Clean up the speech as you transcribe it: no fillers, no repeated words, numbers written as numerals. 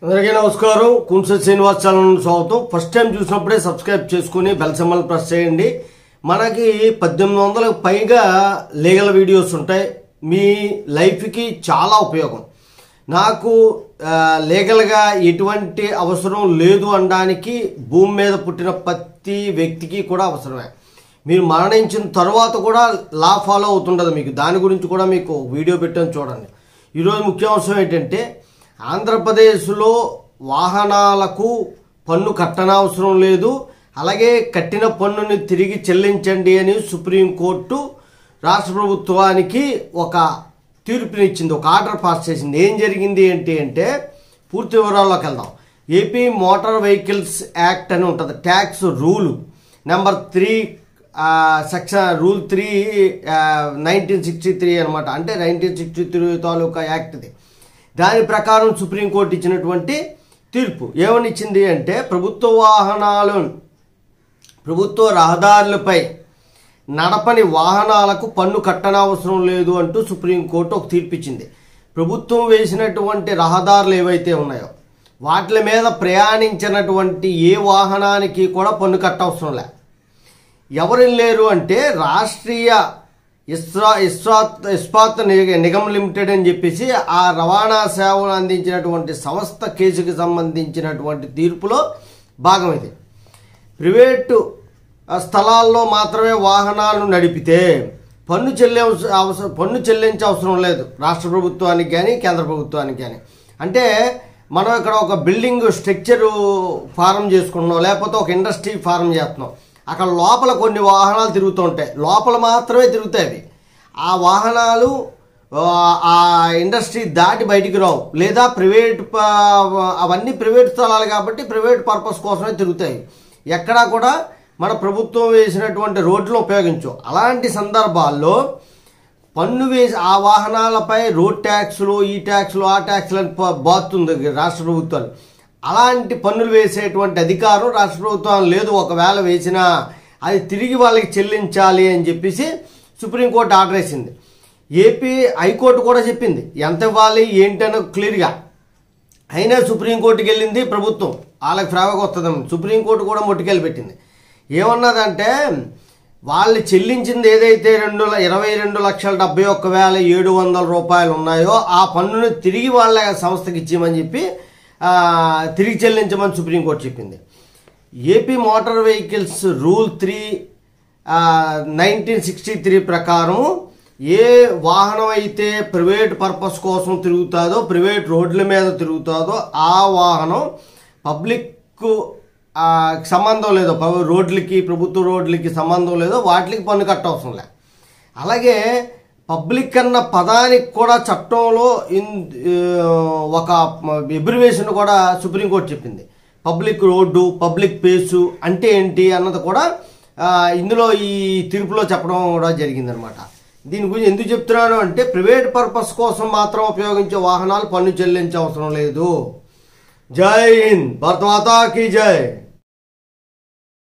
అందరికీ నమస్కారం. కుంస శ్రీనివాస్ ఛానల్ స్వాగతం. ఫస్ట్ టైం చూసినప్పుడే సబ్స్క్రైబ్ చేసుకుని బెల్ సింబల్ ప్రెస్ చేయండి. మనకి 1800కు పైగా లీగల్ వీడియోస్ ఉంటాయి. మీ లైఫ్కి చాలా ఉపయోగం. నాకు లీగల్గా ఎటువంటి అవసరం లేదు అనడానికి భూమి మీద పుట్టిన ప్రతి వ్యక్తికి కూడా అవసరమే. మీరు మరణించిన తర్వాత కూడా లా ఫాలో అవుతుండదు మీకు. దాని గురించి కూడా మీకు వీడియో పెట్టాను చూడండి. ఈరోజు ముఖ్యాంశం ఏంటంటే, ఆంధ్రప్రదేశ్లో వాహనాలకు పన్ను కట్టనవసరం లేదు, అలాగే కట్టిన పన్నుని తిరిగి చెల్లించండి అని సుప్రీంకోర్టు రాష్ట్ర ప్రభుత్వానికి ఒక తీర్పునిచ్చింది, ఒక ఆర్డర్ పాస్ చేసింది. ఏం జరిగింది ఏంటి అంటే పూర్తి వివరాల్లోకి వెళ్దాం. ఏపీ మోటార్ వెహికల్స్ యాక్ట్ అని ఉంటుంది, tax rule number 3 section rule 3 1963 అనమాట. అంటే 1963 తాలూకా యాక్ట్ది. దాని ప్రకారం సుప్రీంకోర్టు ఇచ్చినటువంటి తీర్పు ఏమని ఇచ్చింది అంటే, ప్రభుత్వ రహదారులపై నడపని వాహనాలకు పన్ను కట్టనవసరం లేదు అంటూ సుప్రీంకోర్టు ఒక తీర్పు ఇచ్చింది. ప్రభుత్వం వేసినటువంటి రహదారులు ఏవైతే ఉన్నాయో వాటి మీద ప్రయాణించినటువంటి ఏ వాహనానికి కూడా పన్ను కట్టవసరం లే. ఎవరు లేరు అంటే రాష్ట్రీయ ఇస్పాత్ నిగమ్ లిమిటెడ్ అని చెప్పేసి ఆ రవాణా సేవలు అందించినటువంటి సంస్థ కేసుకి సంబంధించినటువంటి తీర్పులో భాగం ఇది. ప్రైవేటు స్థలాల్లో మాత్రమే వాహనాలు నడిపితే పన్ను చెల్లించే అవసరం లేదు రాష్ట్ర ప్రభుత్వానికి కానీ కేంద్ర ప్రభుత్వానికి కానీ. అంటే మనం ఇక్కడ ఒక బిల్డింగ్ స్ట్రక్చరు ఫారం చేసుకుంటున్నాం, లేకపోతే ఒక ఇండస్ట్రీ ఫారం చేస్తున్నాం. అక్కడ లోపల కొన్ని వాహనాలు తిరుగుతూ ఉంటాయి, లోపల మాత్రమే తిరుగుతాయి. ఆ వాహనాలు ఆ ఇండస్ట్రీ దాటి బయటికి రావు, లేదా అవన్నీ ప్రైవేట్ స్థలాలు కాబట్టి ప్రైవేట్ పర్పస్ కోసమే తిరుగుతాయి. ఎక్కడా కూడా మన ప్రభుత్వం వేసినటువంటి రోడ్లను ఉపయోగించు. అలాంటి సందర్భాల్లో పన్ను వేసి ఆ వాహనాలపై రోడ్ ట్యాక్సులు, ఈ ట్యాక్సులు, ఆ ట్యాక్సులు అని బాతుంది రాష్ట్ర ప్రభుత్వాలు. అలాంటి పన్నులు వేసేటువంటి అధికారం రాష్ట్ర ప్రభుత్వం లేదు. ఒకవేళ వేసినా అది తిరిగి వాళ్ళకి చెల్లించాలి అని చెప్పేసి సుప్రీంకోర్టు ఆర్డర్ వేసింది. ఏపీ హైకోర్టు కూడా చెప్పింది ఎంత ఇవ్వాలి ఏంటనో క్లియర్గా. అయినా సుప్రీంకోర్టుకి వెళ్ళింది ప్రభుత్వం, వాళ్ళకి ఫ్రాగా వస్తుందని సుప్రీంకోర్టు కూడా మొట్టికెళ్ళి పెట్టింది. ఏమన్నదంటే, వాళ్ళు చెల్లించింది ఏదైతే 22,71,700 రూపాయలు ఉన్నాయో ఆ పన్నును తిరిగి వాళ్ళ సంస్థకి ఇచ్చేయమని చెప్పి తిరిగి చెల్లించమని సుప్రీంకోర్టు చెప్పింది. ఏపీ మోటార్ వెహికల్స్ రూల్ 3 1963 ప్రకారం ఏ వాహనం అయితే ప్రైవేట్ పర్పస్ కోసం తిరుగుతుందో, ప్రైవేట్ రోడ్ల మీద తిరుగుతుందో ఆ వాహనం పబ్లిక్ సంబంధం లేదో, రోడ్లకి ప్రభుత్వ రోడ్లకి సంబంధం లేదో వాటికి పన్ను కట్టవసరం లే. అలాగే పబ్లిక్ అన్న పదానికి కూడా చట్టంలో ఒక ఎబ్రివేషన్ కూడా సుప్రీంకోర్టు చెప్పింది. పబ్లిక్ రోడ్డు, పబ్లిక్ ప్లేసు అంటే ఏంటి అన్నది కూడా ఇందులో ఈ తీర్పులో చెప్పడం కూడా జరిగిందనమాట. దీని గురించి ఎందుకు చెప్తున్నాను అంటే, ప్రైవేట్ పర్పస్ కోసం మాత్రం ఉపయోగించే వాహనాలు పన్ను చెల్లించే అవసరం లేదు. జై హింద్, భారత్ మాతా కీ జై.